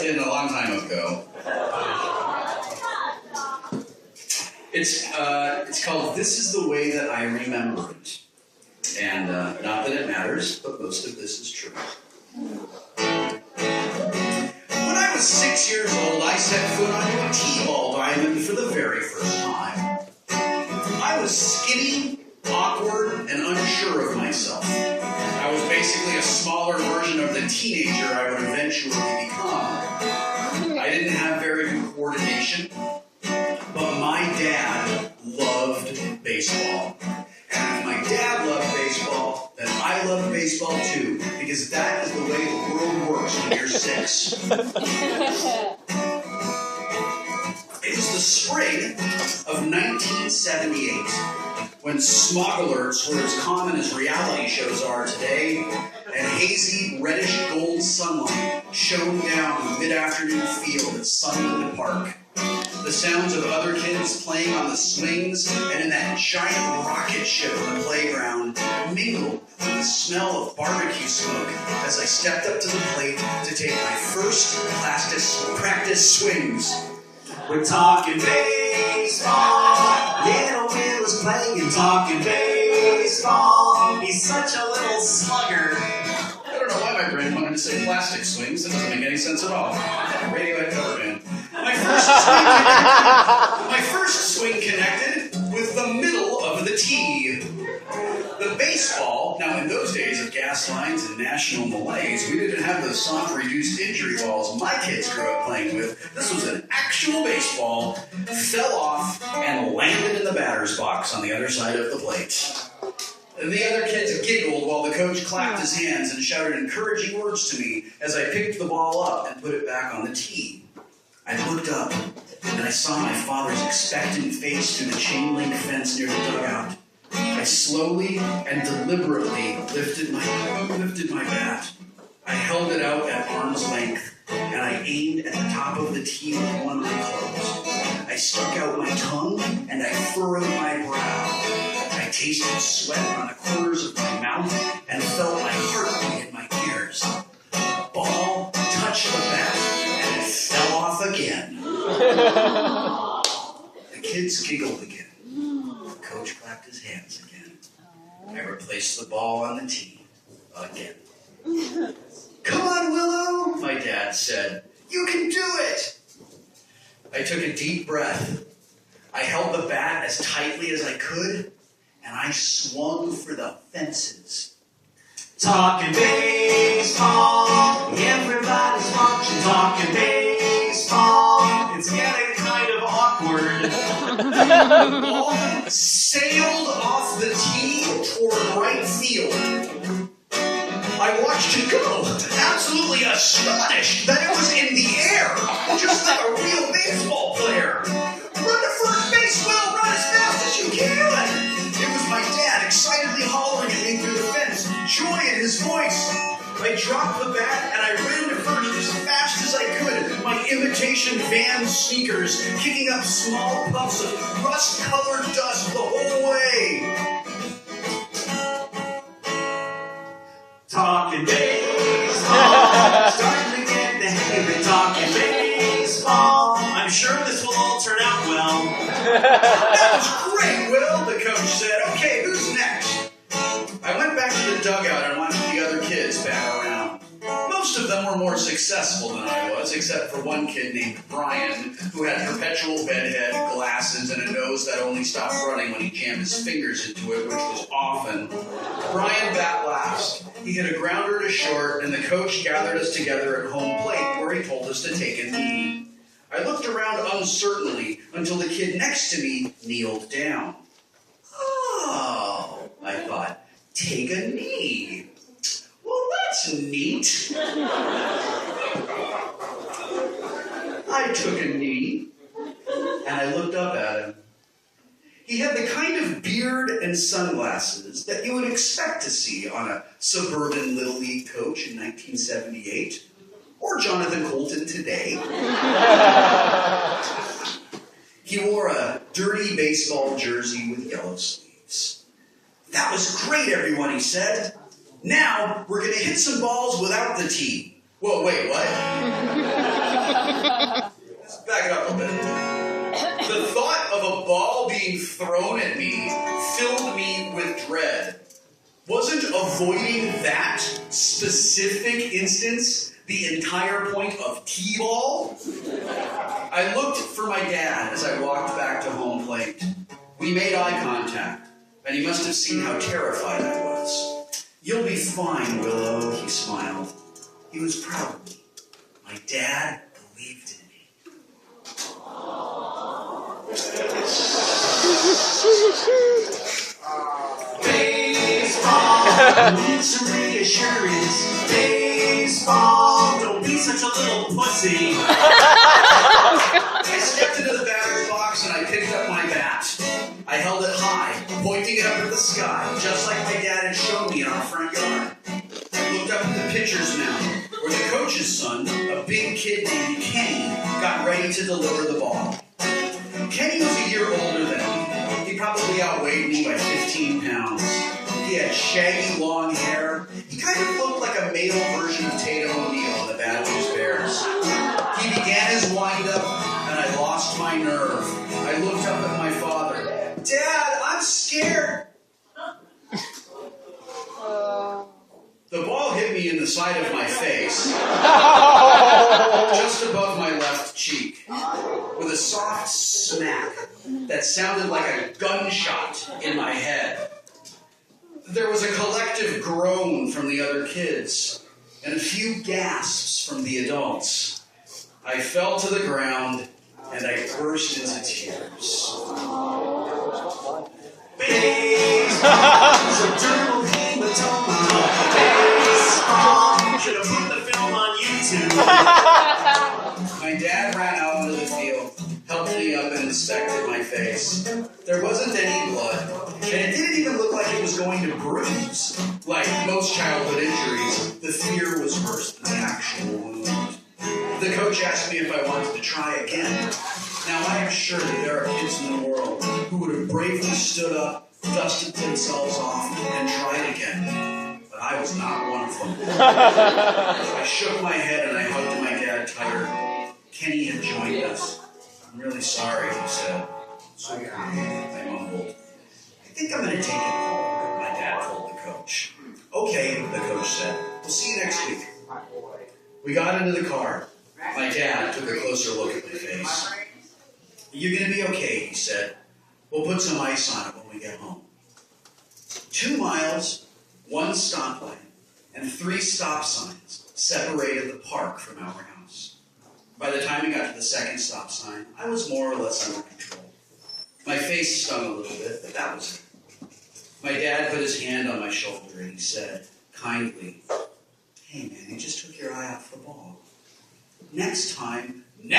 in a long time ago. It's called This Is the Way That I Remember It. And not that it matters, but most of this is true. When I was 6 years old, I set foot onto a T-ball diamond for the very first time. I was skinny, awkward, and unsure of myself. I was basically a smaller version of the teenager I would eventually become. I didn't have very good coordination, but my dad loved baseball. And if my dad loved baseball, then I loved baseball too, because that is the way the world works when you're 6. It was the spring of 1978, when smog alerts were as common as reality shows are today, and hazy, reddish-gold sunlight shone down the mid-afternoon field at Sunland Park. The sounds of other kids playing on the swings and in that giant rocket ship on the playground mingled with the smell of barbecue smoke as I stepped up to the plate to take my first practice swings. We're talking baseball. Little Will is playing talking baseball. He's such a little slugger. I don't know why my brain wanted to say plastic swings. That doesn't make any sense at all. Radiohead cover band. My first swing connected with the middle of the tee. The baseball, now in those days of gas lines and national malaise, we didn't have the soft reduced injury balls my kids grew up playing with. This was an actual baseball, fell off and landed in the batter's box on the other side of the plate. The other kids giggled while the coach clapped his hands and shouted encouraging words to me as I picked the ball up and put it back on the tee. I looked up, and I saw my father's expectant face through the chain-link fence near the dugout. I slowly and deliberately lifted my bat. I held it out at arm's length, and I aimed at the top of the tee with one eye closed. I stuck out my tongue, and I furrowed my brow. I tasted sweat on the corners of my mouth, and felt my heartbeat in my ears. The ball touched the bat, fell off again. The kids giggled again. The coach clapped his hands again. I replaced the ball on the tee again. Come on, Willow, my dad said. You can do it. I took a deep breath. I held the bat as tightly as I could, and I swung for the fences. Talking baseball, everybody's watching talking baseball. It's getting kind of awkward. The ball sailed off the tee toward right field. I watched it go, absolutely astonished that it was in the air, just like a real baseball player. Run to first base, Will, run as fast as you can. It was my dad excitedly hollering at me through the fence, joy in his voice. I dropped the bat and I ran to first as fast as I could, my imitation Vans sneakers kicking up small puffs of rust-colored dust the whole way. Talking baseball, starting to get the hang of it, talking baseball. I'm sure this will all turn out well. That was great, Will, the coach said. Okay, who's next? I went back to the dugout and watched the other kids bat around. Most of them were more successful than I was, except for one kid named Brian, who had perpetual bedhead, glasses, and a nose that only stopped running when he jammed his fingers into it, which was often. Brian bat last. He hit a grounder to short, and the coach gathered us together at home plate, where he told us to take a knee. I looked around uncertainly until the kid next to me kneeled down. Oh, I thought, take a knee. Well, that's neat. I took a knee, and I looked up at him. He had the kind of beard and sunglasses that you would expect to see on a suburban Little League coach in 1978, or Jonathan Colton today. He wore a dirty baseball jersey with yellow sleeves. That was great, everyone, he said. Now, we're going to hit some balls without the tee. Whoa, wait, what? Let's back it up a bit. The thought of a ball being thrown at me filled me with dread. Wasn't avoiding that specific instance the entire point of T-ball? I looked for my dad as I walked back to home plate. We made eye contact, and he must have seen how terrified I was. "You'll be fine, Willow," he smiled. He was proud of me. My dad believed in me. Baseball needs some reassurance. Baseball, don't be such a little pussy. I stepped into the batter's box and I picked up my bat. I held it high, pointing it up at the sky, just like my dad had shown me in our front yard. I looked up at the pitcher's mound, where the coach's son, a big kid named Kenny, got ready to deliver the ball. Kenny was a year older than me. He probably outweighed me by 15 pounds. He had shaggy long hair. He kind of looked like a male version of Tatum O'Neal in the Bad News Bears. He began his wind-up, and I lost my nerve. I looked up at my father. "Dad, I'm scared." The ball hit me in the side of my face, just above my left cheek, with a soft smack that sounded like a gunshot in my head. There was a collective groan from the other kids, and a few gasps from the adults. I fell to the ground, and I burst into tears. Baseball's a dermal hematoma. Baseball, should have put the film on YouTube. My dad ran out into the field, helped me up, and inspected my face. There wasn't any blood, and it didn't even look like it was going to bruise. Like most childhood injuries, the fear was worse than the actual wound. The coach asked me if I wanted to try again. Now, I am sure that there are kids in the world who would have bravely stood up, dusted themselves off, and tried again. But I was not one of them. I shook my head and I hugged my dad tighter. Kenny had joined us. "I'm really sorry," he said. "Sorry," I mumbled. "I think I'm going to take him home," my dad told the coach. "Okay," the coach said. "We'll see you next week." We got into the car. My dad took a closer look at my face. "You're going to be okay," he said. "We'll put some ice on it when we get home." 2 miles, 1 stoplight, and 3 stop signs separated the park from our house. By the time we got to the second stop sign, I was more or less under control. My face stung a little bit, but that was it. My dad put his hand on my shoulder and he said, kindly, "Hey man, you just took your eye off the ball. Next time, the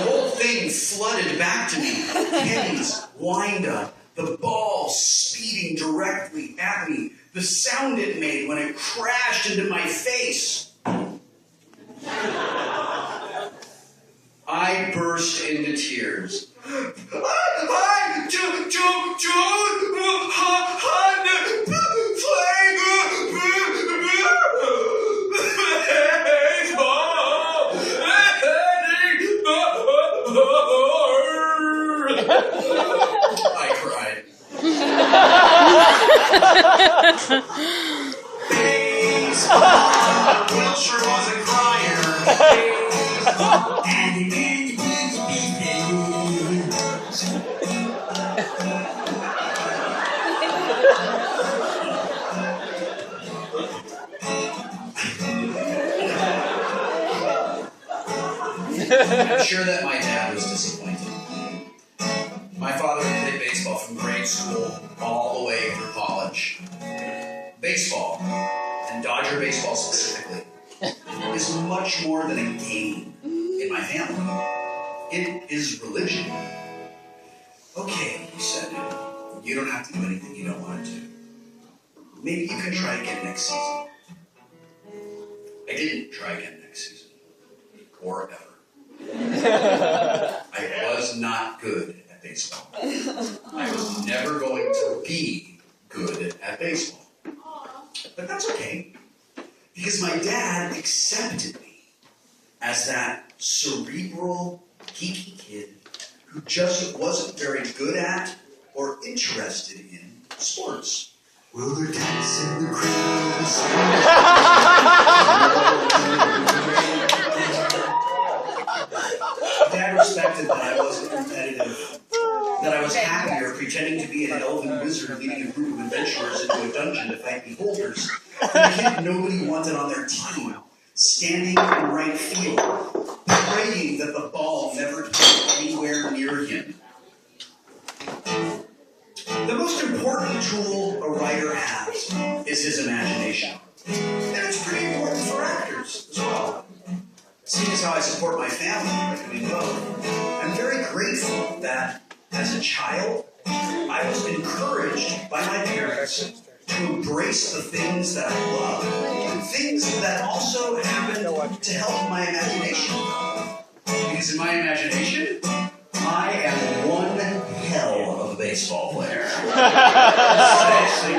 whole thing flooded back to me. Kenny's wind-up, the ball speeding directly at me, the sound it made when it crashed into my face. I burst into tears. I cried. Will sure was a crier. I'm sure that my dad was disappointed. My father had played baseball from grade school all the way through college. Baseball, and Dodger baseball specifically, is much more than a game in my family. It is religion. Okay, he said, you don't have to do anything you don't want to do. Maybe you can try again next season. I didn't try again next season. Or ever. I was not good at baseball. I was never going to be good at baseball. But that's okay. Because because my dad accepted me as that cerebral, geeky kid who just wasn't very good at or interested in sports. Will there dance in the crowd? Dad respected that I wasn't competitive, that I was happier pretending to be an elven wizard leading a group of adventurers into a dungeon to fight beholders than a kid nobody wanted on their team, standing in right field, praying that the ball never came anywhere near him. The most important tool a writer has is his imagination. And it's pretty important for actors as well. Seeing as how I support my family by doing both, I'm very grateful that as a child, I was encouraged by my parents to embrace the things that I love, things that also happen to help my imagination. Because in my imagination, I am one hell of a baseball player. Especially